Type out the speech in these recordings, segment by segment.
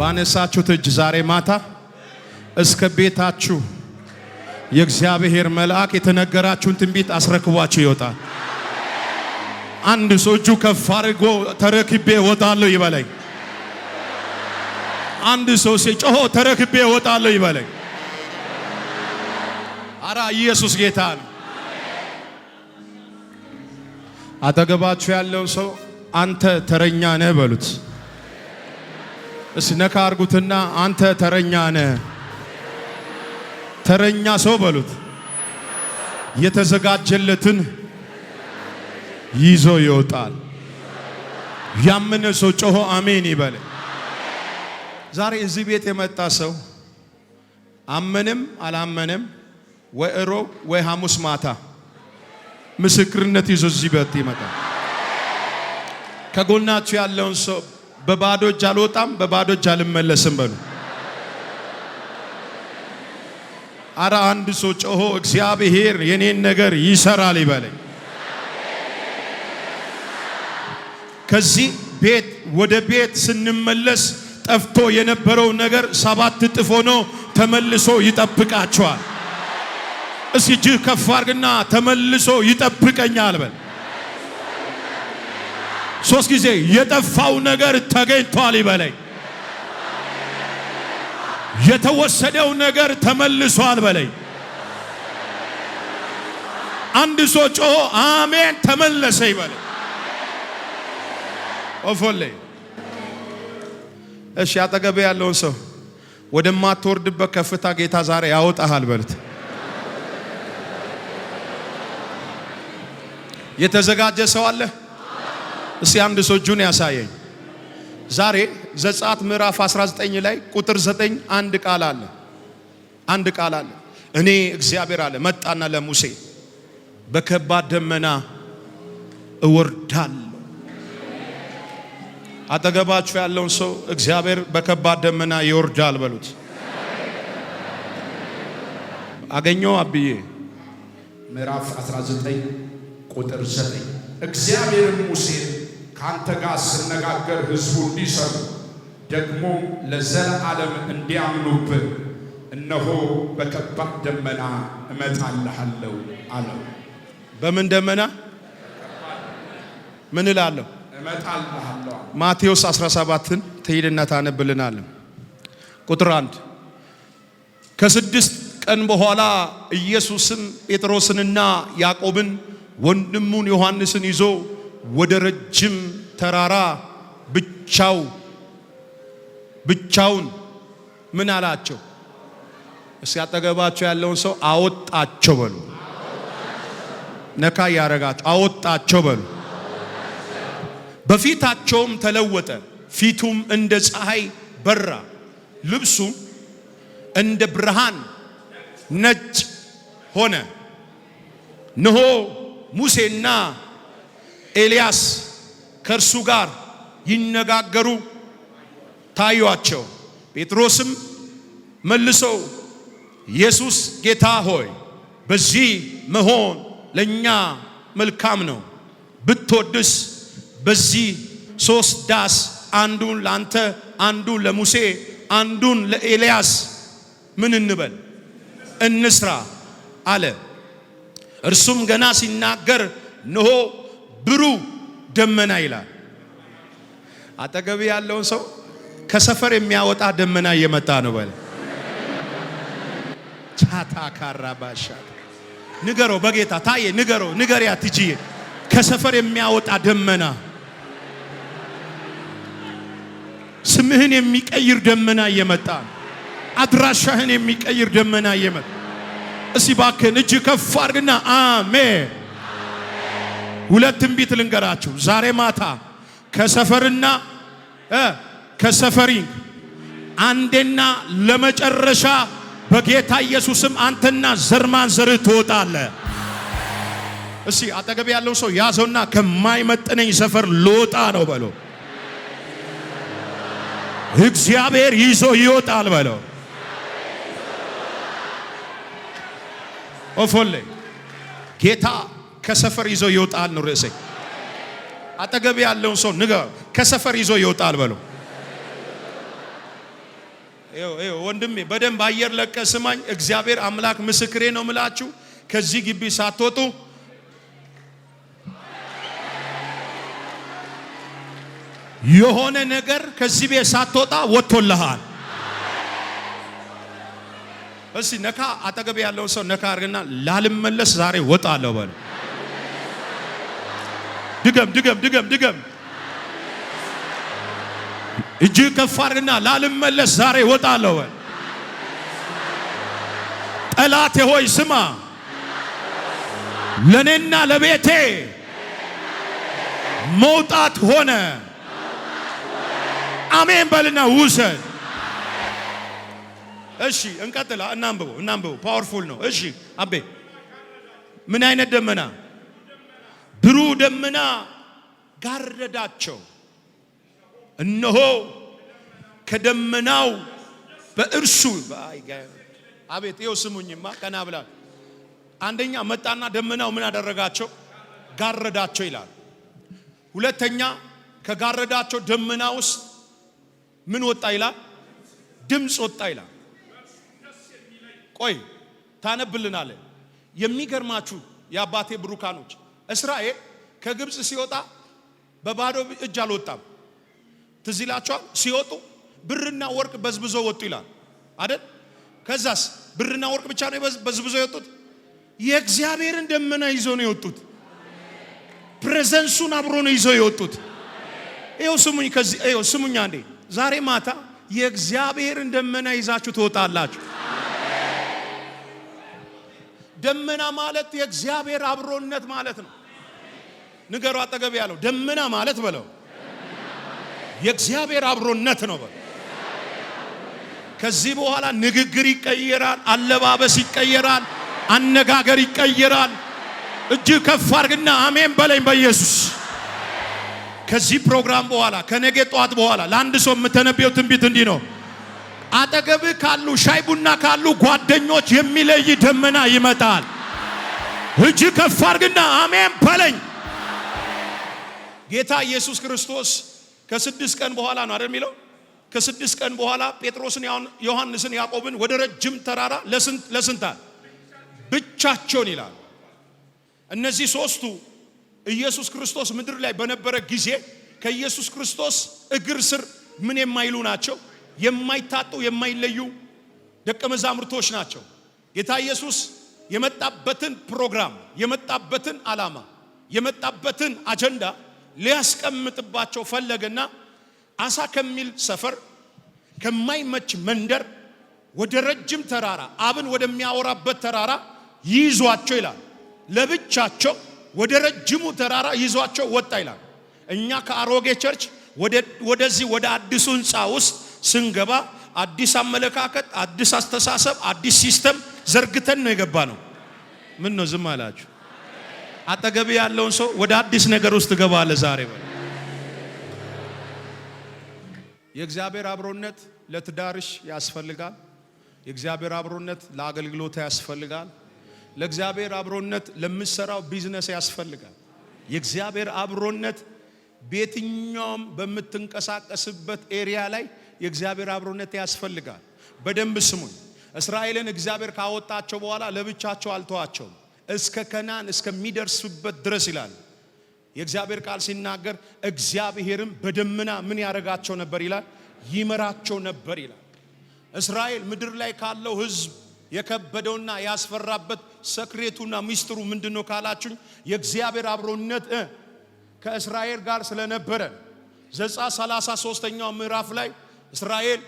ባነሳችሁት እጅ ዛሬ ማታ እስከ ቤታችሁ የእግዚአብሔር መልአክ የተነገራችሁን ትንቢት አስረክቧችሁ ይወጣል። አንድ ሰው እጁ ከፍ አድርጎ ተረክቤ እወጣለሁ ይበለኝ። አንድ ሰው ሲጮህ ተረክቤ እወጣለሁ ይበለኝ። አራ ኢየሱስ ጌታ ነው። አጠገባችሁ ያለው ሰው አንተ ተረኛ ነህ በሉት። ነካ አርጉትና አንተ ተረኛ ነህ። ተረኛ ሰው በሉት። የተዘጋጀለትን ይዞ ይወጣል። ያመነ ሰው ጮሆ አሜን ይበል። ዛሬ እዚህ ቤት የመጣ ሰው አመንም አላመንም ወይ ሮብ ወይ ሐሙስ ማታ ምስክርነት ይዞ እዚህ ቤት ይመጣል። ከጎናችሁ ያለውን ሰው በባዶ እጅ አልወጣም በባዶ እጅ አልመለስም በሉ። አራ አንድ ሰው ጮሆ እግዚአብሔር የኔን ነገር ይሰራል ይበለኝ። ከዚህ ቤት ወደ ቤት ስንመለስ ጠፍቶ የነበረው ነገር 7 እጥፍ ሆኖ ተመልሶ ይጠብቃቸዋል። እስኪ እጅ ከፍ አድርግና ተመልሶ ይጠብቀኛል በል። 3 ጊዜ የጠፋው ነገር ተገኝቷል ይበለኝ። የተወሰደው ነገር ተመልሷል በለኝ። አንድ ሰው ጮሆ አሜን ተመለሰ ይበለኝ። ኦፎሌ እሺ፣ አጠገብ ያለውን ሰው ወደማትወርድበት ከፍታ ጌታ ዛሬ ያወጣሃል በሉት። የተዘጋጀ ሰው አለ? እስቲ አንድ ሰው እጁን ያሳየኝ። ዛሬ ዘጸአት ምዕራፍ 19 ላይ ቁጥር 9 አንድ ቃል አለ። አንድ ቃል አለ። እኔ እግዚአብሔር አለ መጣና ለሙሴ በከባድ ደመና እወርዳለሁ። አጠገባችሁ ያለውን ሰው እግዚአብሔር በከባድ ደመና ይወርዳል በሉት። አገኘው አብዬ ምዕራፍ 19 ቁጥር 9 እግዚአብሔር ሙሴን ካንተ ጋር ስነጋገር ሕዝቡ እንዲሰሩ ደግሞ ለዘላለም እንዲያምኑብህ እነሆ በከባድ ደመና እመጣልሃለሁ አለው። በምን ደመና ምን እላለሁ? እመጣልሃለሁ። ማቴዎስ 17ን ትሄድና ታነብልናል። ቁጥር 1 ከ6 ቀን በኋላ ኢየሱስም ጴጥሮስንና ያዕቆብን ወንድሙን ዮሐንስን ይዞ ወደ ረጅም ተራራ ብቻውን ምን አላቸው? እስኪ አጠገባቸው ያለውን ሰው አወጣቸው በሉ። ነካ ያረጋቸው አወጣቸው በሉ። በፊታቸውም ተለወጠ፣ ፊቱም እንደ ፀሐይ በራ፣ ልብሱም እንደ ብርሃን ነጭ ሆነ። እነሆ ሙሴና ኤልያስ ከእርሱ ጋር ይነጋገሩ ታዩአቸው። ጴጥሮስም መልሶ ኢየሱስ ጌታ ሆይ በዚህ መሆን ለኛ መልካም ነው፣ ብትወድስ በዚህ 3 ዳስ አንዱን ላንተ አንዱን ለሙሴ አንዱን ለኤልያስ ምን እንበል እንስራ አለ። እርሱም ገና ሲናገር እነሆ ብሩህ ደመና ይላል። አጠገብ ያለውን ሰው ከሰፈር የሚያወጣ ደመና እየመጣ ነው በል። ቻታ ካራባሻ ንገረው፣ በጌታ ታየ ንገረው፣ ንገሪያ ትጂዬ ከሰፈር የሚያወጣ ደመና፣ ስምህን የሚቀይር ደመና እየመጣ ነው። አድራሻህን የሚቀይር ደመና እየመጣ። እስቲ ባክህን እጅ ከፍ አድርግና አሜን። 2 ትንቢት ልንገራችሁ ዛሬ ማታ ከሰፈርና ከሰፈሪንግ አንዴና ለመጨረሻ በጌታ ኢየሱስም አንተና ዘርማን ዘርህ ትወጣለህ። እስቲ አጠገብ ያለው ሰው ያዘውና ከማይመጥነኝ ሰፈር ልወጣ ነው በለው። እግዚአብሔር ይዞ ይወጣል በለው። ኦፎሌ ጌታ ከሰፈር ይዞ ይወጣል ነው ርዕሴ። አጠገብ ያለውን ሰው ንገር፣ ከሰፈር ይዞ ይወጣል በለው። ወንድሜ በደንብ አየር ለቀ ስማኝ። እግዚአብሔር አምላክ ምስክሬ ነው ምላችሁ ከዚህ ግቢ ሳትወጡ የሆነ ነገር ከዚህ ቤት ሳትወጣ ወጥቶልሃል። እስቲ ነካ አጠገብ ያለው ሰው ነካ አርግና ላልመለስ ዛሬ ወጣለሁ በል። ድገም እጅ ከፍ አርግና ላልመለስ ዛሬ ወጣለሁ በል። ጠላቴ ሆይ ስማ፣ ለኔና ለቤቴ መውጣት ሆነ። አሜን በልና ውሰድ። እሺ እንቀጥላ። እናንብበው ፓወርፉል ነው። እሺ አቤ ምን አይነት ደመና? ብሩህ ደመና ጋረዳቸው። እነሆ ከደመናው በእርሱ አቤት ይኸው ስሙኝማ ቀና ብላ አንደኛ መጣና ደመናው ምን አደረጋቸው? ጋረዳቸው ይላል። ሁለተኛ ከጋረዳቸው ደመና ውስጥ ምን ወጣ ይላል? ድምፅ ወጣ ይላል። ቆይ ታነብልናለ። የሚገርማችሁ የአባቴ ብሩካኖች እስራኤል ከግብፅ ሲወጣ በባዶ እጅ አልወጣም። ትዝ ይላችኋል። ሲወጡ ብርና ወርቅ በዝብዞ ወጡ ይላል አይደል? ከዛስ ብርና ወርቅ ብቻ ነው በዝብዞ የወጡት? የእግዚአብሔርን ደመና ይዞ ነው የወጡት። ፕሬዘንሱን አብሮ ነው ይዞ የወጡት። ይኸው ስሙኝ፣ ከዚህ ይኸው ስሙኝ አንዴ። ዛሬ ማታ የእግዚአብሔርን ደመና ይዛችሁ ትወጣላችሁ። ደመና ማለት የእግዚአብሔር አብሮነት ማለት ነው። ንገሩ አጠገብ ያለው ደመና ማለት በለው የእግዚአብሔር አብሮነት ነው በለው። ከዚህ በኋላ ንግግር ይቀየራል፣ አለባበስ ይቀየራል፣ አነጋገር ይቀየራል። እጅ ከፍ አድርግና አሜን በለኝ በኢየሱስ። ከዚህ ፕሮግራም በኋላ ከነገ ጧት በኋላ ለአንድ ሰው የምተነበየው ትንቢት እንዲህ ነው። አጠገብ ካሉ ሻይ ቡና ካሉ ጓደኞች የሚለይ ደመና ይመጣል። እጅ ከፍ አድርግና አሜን በለኝ። ጌታ ኢየሱስ ክርስቶስ ከ6 ቀን በኋላ ነው አይደል የሚለው? ከ6 ቀን በኋላ ጴጥሮስን፣ ዮሐንስን፣ ያዕቆብን ወደ ረጅም ተራራ ለስንት ብቻቸውን ይላል። እነዚህ ሶስቱ ኢየሱስ ክርስቶስ ምድር ላይ በነበረ ጊዜ ከኢየሱስ ክርስቶስ እግር ስር ምን የማይሉ ናቸው? የማይታጡ የማይለዩ ደቀ መዛሙርቶች ናቸው። ጌታ ኢየሱስ የመጣበትን ፕሮግራም፣ የመጣበትን ዓላማ፣ የመጣበትን አጀንዳ ሊያስቀምጥባቸው ፈለገና አሳ ከሚል ሰፈር ከማይመች መንደር ወደ ረጅም ተራራ አብን ወደሚያወራበት ተራራ ይዟቸው ይላል። ለብቻቸው ወደ ረጅሙ ተራራ ይዟቸው ወጣ ይላል። እኛ ከአሮጌ ቸርች ወደዚህ ወደ አዲሱ ሕንፃ ውስጥ ስንገባ አዲስ አመለካከት፣ አዲስ አስተሳሰብ፣ አዲስ ሲስተም ዘርግተን ነው የገባ ነው። ምን ነው ዝም አላችሁ? አጠገብ ያለውን ሰው ወደ አዲስ ነገር ውስጥ ገባለ ዛሬ በል። የእግዚአብሔር አብሮነት ለትዳርሽ ያስፈልጋል። የእግዚአብሔር አብሮነት ለአገልግሎት ያስፈልጋል። ለእግዚአብሔር አብሮነት ለምትሰራው ቢዝነስ ያስፈልጋል። የእግዚአብሔር አብሮነት በየትኛውም በምትንቀሳቀስበት ኤሪያ ላይ የእግዚአብሔር አብሮነት ያስፈልጋል። በደንብ ስሙኝ። እስራኤልን እግዚአብሔር ካወጣቸው በኋላ ለብቻቸው አልተዋቸውም። እስከ ከናን እስከሚደርሱበት ድረስ ይላል የእግዚአብሔር ቃል ሲናገር፣ እግዚአብሔርም በደመና ምን ያረጋቸው ነበር ይላል? ይመራቸው ነበር ይላል። እስራኤል ምድር ላይ ካለው ሕዝብ የከበደውና ያስፈራበት ሰክሬቱና ሚስጥሩ ምንድነው ካላችሁኝ፣ የእግዚአብሔር አብሮነት ከእስራኤል ጋር ስለነበረ ዘጸአት 33ኛው ምዕራፍ ላይ እስራኤል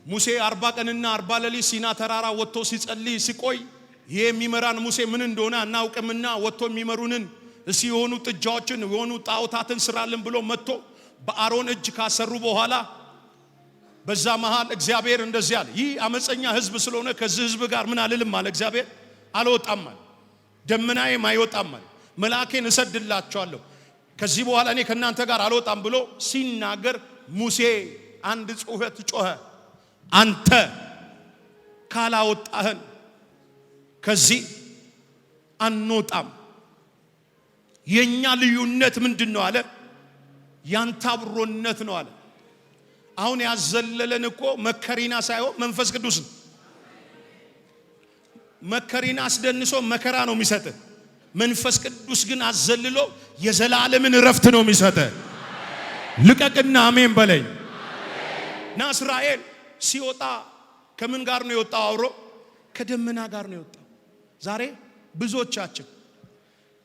ሙሴ 40 ቀንና 40 ሌሊት ሲና ተራራ ወጥቶ ሲጸልይ ሲቆይ የሚመራን ሙሴ ምን እንደሆነ አናውቅምና ወጥቶ የሚመሩንን ሲሆኑ ጥጃዎችን የሆኑ ጣዖታትን ስራልን ብሎ መጥቶ በአሮን እጅ ካሰሩ በኋላ በዛ መሃል እግዚአብሔር እንደዚህ አለ፣ ይህ አመፀኛ ህዝብ ስለሆነ ከዚህ ህዝብ ጋር ምን አልልም አለ እግዚአብሔር። አልወጣም አለ፣ ደመናዬም አይወጣም አለ፣ መልአኬን እሰድላቸዋለሁ፣ ከዚህ በኋላ እኔ ከናንተ ጋር አልወጣም ብሎ ሲናገር ሙሴ አንድ ጩኸት ጮኸ፣ አንተ ካላወጣህን ከዚህ አንወጣም። የኛ ልዩነት ምንድነው አለ? ያንተ አብሮነት ነው አለ። አሁን ያዘለለን እኮ መከሪና ሳይሆን መንፈስ ቅዱስ ነው። መከሪና አስደንሶ መከራ ነው የሚሰጥ። መንፈስ ቅዱስ ግን አዘልሎ የዘላለምን ረፍት ነው የሚሰጥ። ልቀቅና አሜን በለኝ። ና እስራኤል ሲወጣ ከምን ጋር ነው የወጣው? አውሮ ከደመና ጋር ነው የወጣው። ዛሬ ብዙዎቻችን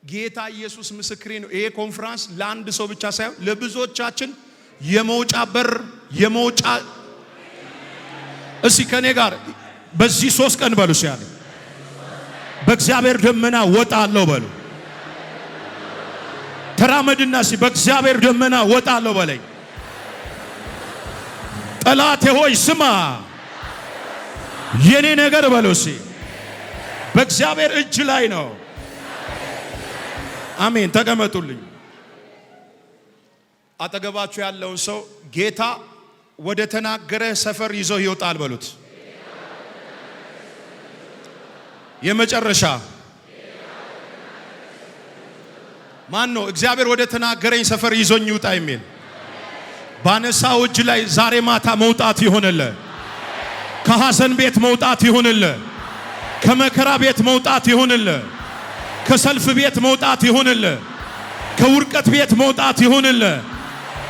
ጌታ ኢየሱስ ምስክሬ ነው። ይሄ ኮንፈረንስ ለአንድ ሰው ብቻ ሳይሆን ለብዙዎቻችን የመውጫ በር የመውጫ እስቲ ከኔ ጋር በዚህ 3 ቀን በሉ ሲያለ በእግዚአብሔር ደመና ወጣለሁ በሉ። ተራመድና ሲ በእግዚአብሔር ደመና ወጣለሁ በለኝ። ጠላቴ ሆይ ስማ፣ የኔ ነገር በሉ ሲ በእግዚአብሔር እጅ ላይ ነው። አሜን። ተቀመጡልኝ። አጠገባችሁ ያለውን ሰው ጌታ ወደ ተናገረ ሰፈር ይዞ ይወጣል በሉት። የመጨረሻ ማን ነው? እግዚአብሔር ወደ ተናገረኝ ሰፈር ይዞኝ ይውጣ የሚል ባነሳው እጅ ላይ ዛሬ ማታ መውጣት ይሆንልህ። ከሐዘን ቤት መውጣት ይሆንልህ። ከመከራ ቤት መውጣት ይሆንልህ። ከሰልፍ ቤት መውጣት ይሆንልህ። ከውርቀት ቤት መውጣት ይሆንልህ።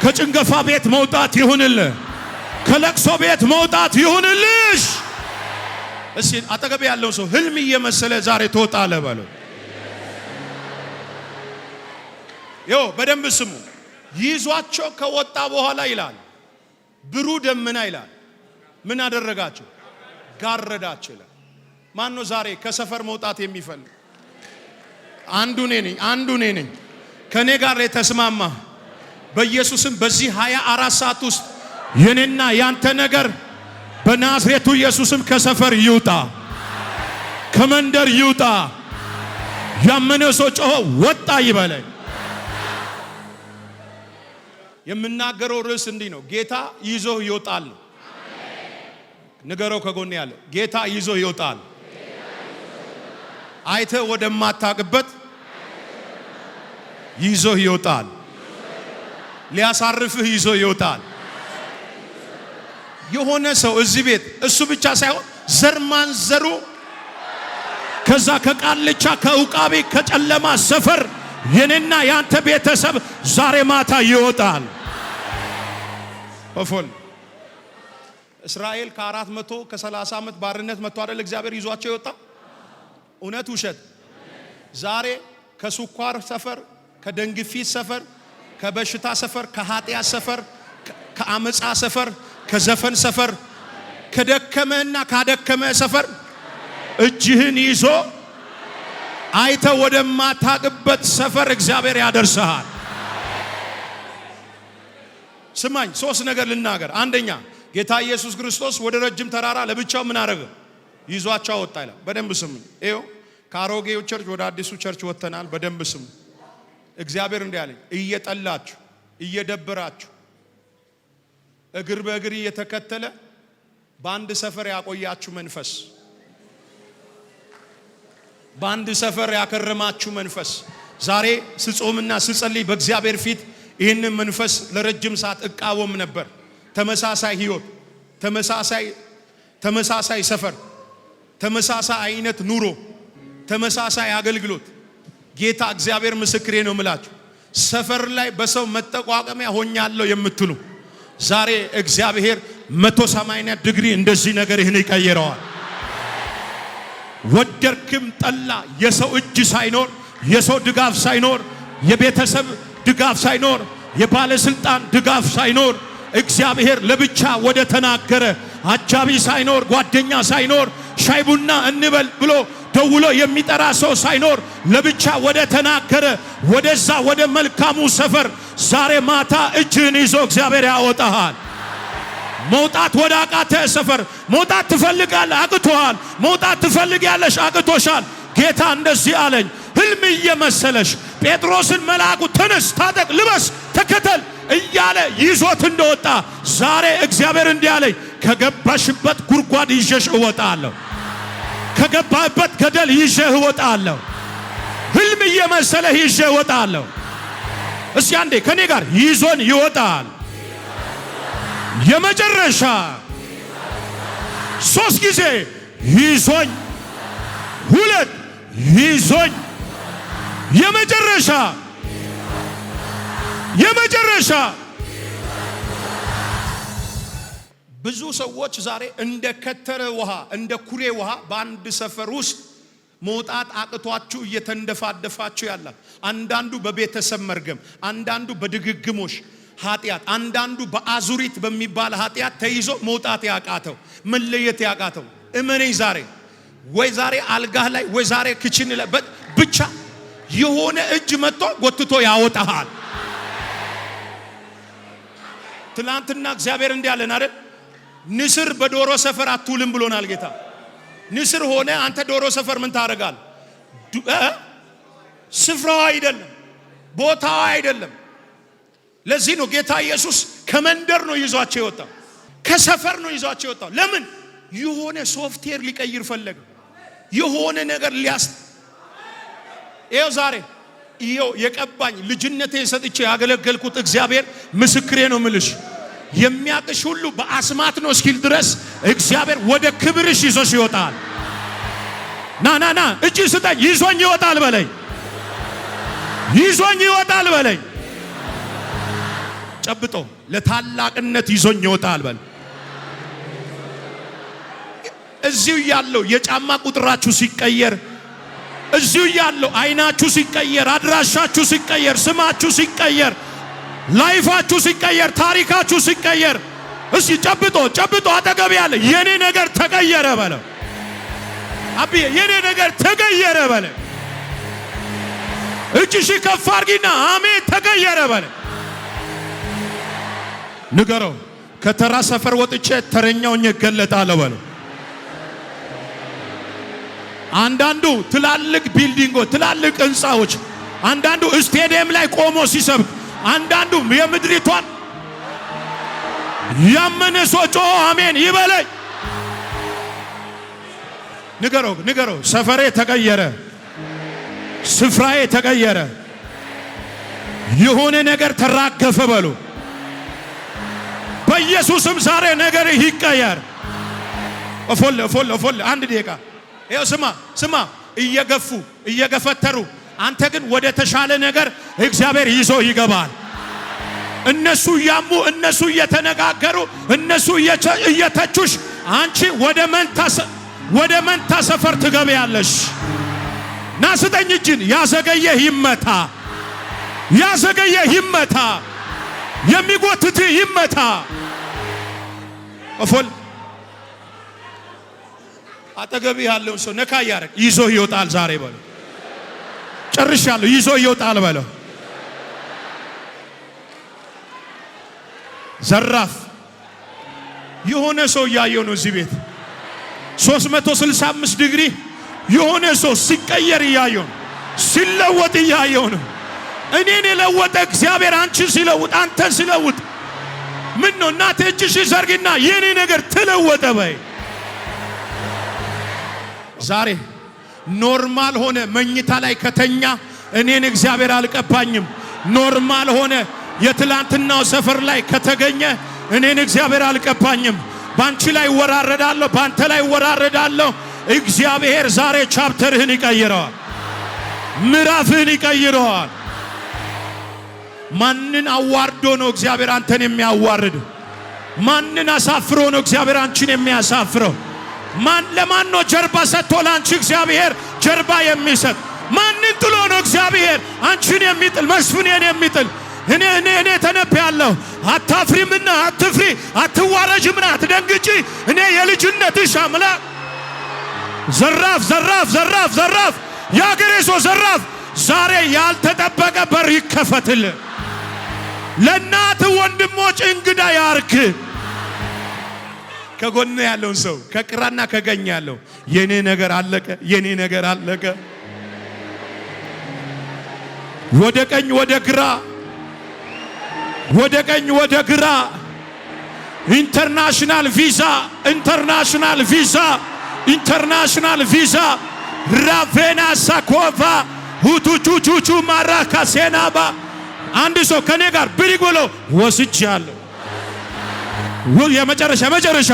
ከጭንገፋ ቤት መውጣት ይሆንልህ። ከለቅሶ ቤት መውጣት ይሆንልሽ። እስቲ አጠገብ ያለው ሰው ህልም እየመሰለ ዛሬ ትወጣለህ በለው። በደንብ ስሙ። ይዟቸው ከወጣ በኋላ ይላል ብሩ ደመና ይላል ምን አደረጋቸው? ጋረዳቸው ይላል። ማን ነው ዛሬ ከሰፈር መውጣት የሚፈልግ? አንዱ እኔ ነኝ። ከኔ ጋር የተስማማ በኢየሱስም በዚህ 24 ሰዓት ውስጥ የኔና ያንተ ነገር በናዝሬቱ ኢየሱስም ከሰፈር ይውጣ፣ ከመንደር ይውጣ። ያመነ ሰው ጮሆ ወጣ ይበለኝ። የምናገረው ርዕስ እንዲህ ነው፣ ጌታ ይዞ ይወጣል። ንገረው ከጎን ያለ ጌታ ይዞ ይወጣል። አይተ ወደማታቅበት ይዞ ይወጣል። ሊያሳርፍህ ይዞ ይወጣል። የሆነ ሰው እዚህ ቤት እሱ ብቻ ሳይሆን ዘር ማንዘሩ ከዛ ከቃልቻ ከውቃቢ ከጨለማ ሰፈር የኔና ያንተ ቤተሰብ ዛሬ ማታ ይወጣል። ወፎል እስራኤል ከ430 ዓመት ባርነት መጥቶ አይደል እግዚአብሔር ይዟቸው ይወጣ? እውነት ውሸት? ዛሬ ከስኳር ሰፈር፣ ከደንግፊት ሰፈር፣ ከበሽታ ሰፈር፣ ከኃጢአት ሰፈር፣ ከአመፃ ሰፈር፣ ከዘፈን ሰፈር፣ ከደከመና ካደከመ ሰፈር እጅህን ይዞ አይተ ወደማታቅበት ሰፈር እግዚአብሔር ያደርሰሃል። ስማኝ፣ 3 ነገር ልናገር። አንደኛ ጌታ ኢየሱስ ክርስቶስ ወደ ረጅም ተራራ ለብቻው ምን አረገ? ይዟቸው ወጣ ይላል። በደንብ ስሙ። ይኸው ከአሮጌው ቸርች ወደ አዲሱ ቸርች ወጥተናል። በደንብ ስሙ። እግዚአብሔር እንዲህ አለኝ፣ እየጠላችሁ እየደበራችሁ እግር በእግር እየተከተለ በአንድ ሰፈር ያቆያችሁ መንፈስ፣ በአንድ ሰፈር ያከረማችሁ መንፈስ ዛሬ ስጾምና ስጸልይ በእግዚአብሔር ፊት ይህንን መንፈስ ለረጅም ሰዓት እቃወም ነበር። ተመሳሳይ ህይወት፣ ተመሳሳይ ሰፈር፣ ተመሳሳይ አይነት ኑሮ፣ ተመሳሳይ አገልግሎት። ጌታ እግዚአብሔር ምስክሬ ነው ምላችሁ፣ ሰፈር ላይ በሰው መጠቋቀሚያ ሆኛለሁ የምትሉ ዛሬ እግዚአብሔር 180 ዲግሪ እንደዚህ ነገር ይህን ይቀይረዋል። ወደርክም ጠላ የሰው እጅ ሳይኖር፣ የሰው ድጋፍ ሳይኖር፣ የቤተሰብ ድጋፍ ሳይኖር፣ የባለስልጣን ድጋፍ ሳይኖር እግዚአብሔር ለብቻ ወደ ተናገረ አጃቢ ሳይኖር፣ ጓደኛ ሳይኖር፣ ሻይ ቡና እንበል ብሎ ደውሎ የሚጠራ ሰው ሳይኖር ለብቻ ወደ ተናገረ ወደዛ ወደ መልካሙ ሰፈር ዛሬ ማታ እጅህን ይዞ እግዚአብሔር ያወጣሃል። መውጣት ወደ አቃተ ሰፈር መውጣት ትፈልጋለህ፣ አቅቶሃል። መውጣት ትፈልጊያለሽ፣ አቅቶሻል። ጌታ እንደዚህ አለኝ፣ ህልም እየመሰለሽ ጴጥሮስን መልአኩ ተነስ፣ ታጠቅ፣ ልበስ፣ ተከተል እያለ ይዞት እንደወጣ ዛሬ እግዚአብሔር እንዲህ አለኝ፣ ከገባሽበት ጉድጓድ ይዤሽ እወጣለሁ። ከገባበት ገደል ይዤህ እወጣለሁ። ህልም እየመሰለህ ይዤህ እወጣለሁ። እስኪ አንዴ ከኔ ጋር ይዞን ይወጣል። የመጨረሻ 3 ጊዜ ይዞኝ 2 ይዞኝ የመጨረሻ ብዙ ሰዎች ዛሬ እንደ ከተረ ውሃ እንደ ኩሬ ውሃ በአንድ ሰፈር ውስጥ መውጣት አቅቷችሁ እየተንደፋደፋችሁ ያላል። አንዳንዱ በቤተሰብ መርገም፣ አንዳንዱ በድግግሞሽ ኃጢአት፣ አንዳንዱ በአዙሪት በሚባል ኃጢአት ተይዞ መውጣት ያቃተው መለየት ያቃተው እመነኝ ዛሬ አልጋህ ላይ ወይ ዛሬ ክችን ላይ ብቻ የሆነ እጅ መጥቶ ጎትቶ ያወጣሃል። ትላንትና እግዚአብሔር እንዲህ አለን አይደል? ንስር በዶሮ ሰፈር አትውልም ብሎናል ጌታ። ንስር ሆነ አንተ ዶሮ ሰፈር ምን ታደርጋል? ስፍራው አይደለም፣ ቦታው አይደለም። ለዚህ ነው ጌታ ኢየሱስ ከመንደር ነው ይዟቸው የወጣው፣ ከሰፈር ነው ይዟቸው የወጣው። ለምን? የሆነ ሶፍትዌር ሊቀይር ፈለገ። የሆነ ነገር ይኸው ዛሬ ይኸው የቀባኝ ልጅነቴን ሰጥቼ ያገለገልኩት እግዚአብሔር ምስክሬ ነው ምልሽ። የሚያቅሽ ሁሉ በአስማት ነው እስኪል ድረስ እግዚአብሔር ወደ ክብርሽ ይዞሽ ይወጣል። ና እጅ ስጠኝ፣ ይዞኝ ይወጣል በለኝ፣ ይዞኝ ይወጣል በለኝ። ጨብጦ ለታላቅነት ይዞኝ ይወጣል በል። እዚሁ ያለው የጫማ ቁጥራችሁ ሲቀየር፣ እዚሁ ያለው አይናችሁ ሲቀየር፣ አድራሻችሁ ሲቀየር፣ ስማችሁ ሲቀየር፣ ላይፋችሁ ሲቀየር፣ ታሪካችሁ ሲቀየር፣ እስኪ ጨብጦ አጠገብ ያለ የኔ ነገር ተቀየረ በለ። አብዬ የኔ ነገር ተቀየረ በለ። እጅሽ ከፍ አድርጊና አሜን ተቀየረ በለ። ንገረው ከተራ ሰፈር ወጥቼ ተረኛውኝ እገለጣለሁ በለ። አንዳንዱ ትላልቅ ቢልዲንጎች፣ ትላልቅ ህንፃዎች፣ አንዳንዱ ስቴዲየም ላይ ቆሞ ሲሰብክ፣ አንዳንዱ የምድሪቷን ያመነ ሰው ጮሆ አሜን ይበለኝ። ንገረው ሰፈሬ ተቀየረ፣ ስፍራዬ ተቀየረ፣ የሆነ ነገር ተራገፈ በሉ። በኢየሱስም ዛሬ ነገር ይቀየር። እፎል አንድ ደቂቃ ይኸው ስማ እየገፉ እየገፈተሩ አንተ ግን ወደ ተሻለ ነገር እግዚአብሔር ይዞ ይገባል። እነሱ ያሙ፣ እነሱ እየተነጋገሩ፣ እነሱ እየተቹሽ፣ አንቺ ወደ መንታ ሰፈር ትገቢያለሽ። ናስጠኝ እጅን ያዘገየ ይመታ፣ ያዘገየ ይመታ፣ የሚጎትት ይመታ። እፎል አጠገብ ያለውን ሰው ነካ ያረግ ይዞ ይወጣል ዛሬ በለ። ጨርሻለሁ፣ ይዞ ይወጣል በለ። ዘራፍ የሆነ ሰው እያየው ነው እዚህ ቤት 365 ዲግሪ የሆነ ሰው ሲቀየር እያየው ነው፣ ሲለወጥ እያየው ነው። እኔን የለወጠ እግዚአብሔር አንቺን ሲለውጥ፣ አንተን ሲለውጥ ምን ነው እናቴ እጅሽ ዘርግና የኔ ነገር ተለወጠ በይ። ዛሬ ኖርማል ሆነ መኝታ ላይ ከተኛ እኔን እግዚአብሔር አልቀባኝም። ኖርማል ሆነ የትላንትናው ሰፈር ላይ ከተገኘ እኔን እግዚአብሔር አልቀባኝም። ባንቺ ላይ ወራረዳለሁ፣ ባንተ ላይ ወራረዳለሁ። እግዚአብሔር ዛሬ ቻፕተርህን ይቀይረዋል፣ ምዕራፍህን ይቀይረዋል። ማንን አዋርዶ ነው እግዚአብሔር አንተን የሚያዋርድ? ማንን አሳፍሮ ነው እግዚአብሔር አንቺን የሚያሳፍረው? ለማን ነው ጀርባ ሰጥቶ ላንቺ እግዚአብሔር ጀርባ የሚሰጥ? ማንን ጥሎ ነው እግዚአብሔር አንቺን የሚጥል መስፍኔን የሚጥል? እኔ ተነብያለሁ። አታፍሪምና አትፍሪ፣ አትዋረጅምና አትደንግጪ። እኔ የልጅነትሽ አምላክ። ዘራፍ የአገሬ ሰው ዘራፍ። ዛሬ ያልተጠበቀ በር ይከፈትል። ለእናት ወንድሞች እንግዳ ያርክ። ከጎን ያለውን ሰው ከግራና ከቀኝ ያለው የኔ ነገር አለቀ፣ የኔ ነገር አለቀ። ወደ ቀኝ ወደ ግራ፣ ወደ ቀኝ ወደ ግራ። ኢንተርናሽናል ቪዛ፣ ኢንተርናሽናል ቪዛ፣ ኢንተርናሽናል ቪዛ። ራቬና ሳኮቫ ሁቱቹቹቹ ማራካ ሴናባ። አንድ ሰው ከኔ ጋር ብሪግ ብሎ የመጨረሻ